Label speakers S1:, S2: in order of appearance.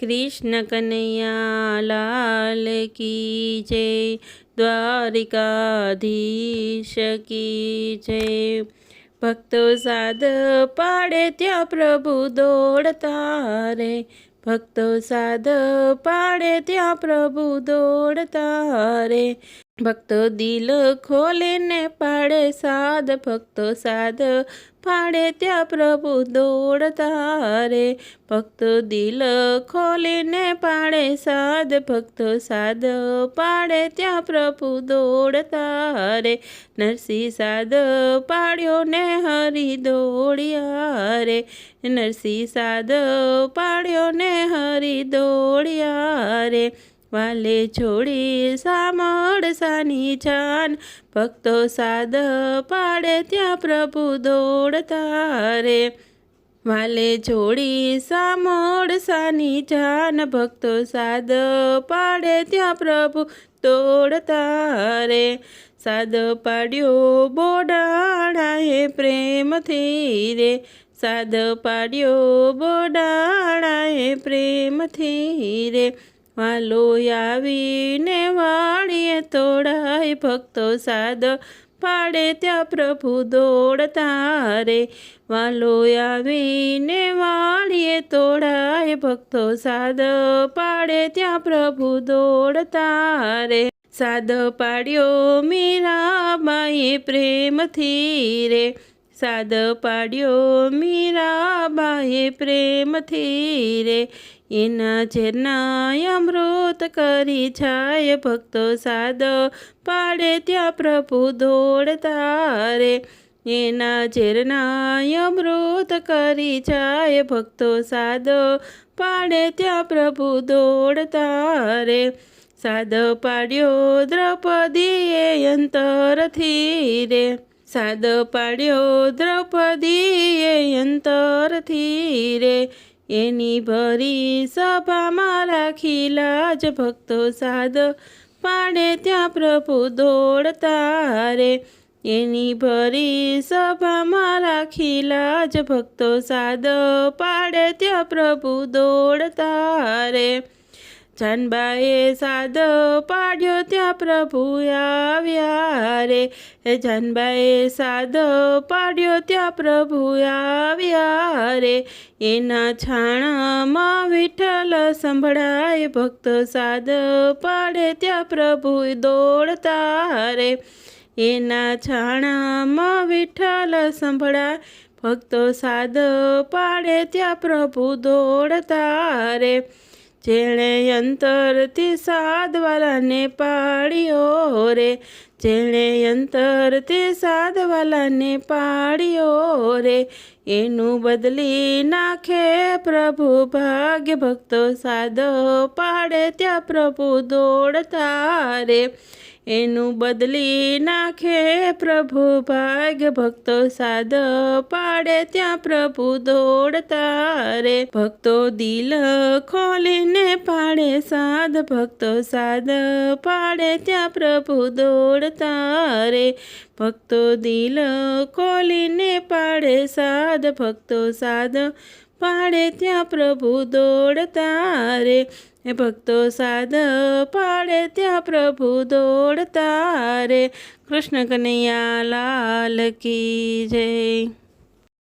S1: कृष्ण कन्हैया लाल की जय। द्वारिकाधीश की जय। भक्तो साद पाड़े त्या प्रभु दौड़ता रे। भक्तो साद पाड़े त्या प्रभु दौड़ता रे। भक्तो दिल खोले ने पाड़े साद। भक्तो साद पाड़े त्या प्रभु दौड़ता रे। भक्तो दिल खोले ने पाड़े साद। भक्तो साद पाड़े त्या प्रभु दौड़ता रे। नरसिंह साद पाड़्यो ने हरि दौड़िया रे। नरसिंह साद पाड़्यो ने हरि दौड़िया रे। वाले छोड़ी सामड़ सानी जान। भक्तो साद पाड़े त्या प्रभु दौड़ता रे। वाले छोड़ी सामड़ सानी जान। भक्तो साद पाड़े त्या प्रभु दौड़ता रे। साद पाड्यो बोडाणा हे प्रेम थी रे। साद पाड्यो बोडाणा हे प्रेम थी रे। वालो आवीने वाड़िए तोड़ाय। भक्तो साद पाड़े त्या प्रभु दौड़ता रे। वालो आवीने वाड़िए तोड़ाय। भक्तो साद पाड़े त्या प्रभु दौड़ता रे। साद पाड्यो मीराबाई प्रेम थी रे। साद पाड्यो मीराबाई प्रेम थी रे। एना झरना अमृत करी छाय। भक्तो साद पाड़े त्या प्रभु दौड़ता रे। एना झरना अमृत करी छाय। भक्तो साद पाड़े त्या प्रभु दौड़ता रे। साद पाड्यो द्रौपदी अंतर थी रे। साद पाड्यो द्रौपदी अंतर थी रे। एनी भरी सभा में राखी लाज। भक्तो साद पाड़े त्या प्रभु दौड़ता रे। एनी भरी सभा में राखी लाज। भक्तो साद पाड़े त्या प्रभु दौड़ता रे। जानबाए साद पाड्यो त्या प्रभु आव्या रे। जानबाए साद पाड्यो त्या प्रभु आव्या रे। एना छाणा मां विठ्ठल संभळाय। भक्तो साद पाड़े त्या प्रभु दौड़ता रे। एना छाणा मां विठ्ठल संभळाय। भक्तो साद पाड़े त्या प्रभु दौड़ता रे। जेणे अंतर थी साद वाला ने पाड़ियो रे। जेणे अंतर थी साद वाला ने पाड़ियो रे। एनु बदली नाखे प्रभु भाग्य। भक्तो साद पाड़े त्या प्रभु दौड़ता रे। एनु बदली नाखे प्रभु भाग्य। भक्तो साद पाड़े त्या प्रभु दौड़ता रे। भक्तो दिल खोलीने पाड़े साद। भक्तो साद पाड़े त्या प्रभु दौड़ता रे। भक्तो दिल खोलीने पाड़े साद। भक्तो साद पाड़े त्या प्रभु दौड़ता रे। भक्तो साद पाड़े त्या प्रभु दौड़ता रे। कृष्ण कन्हैया लाल की जय।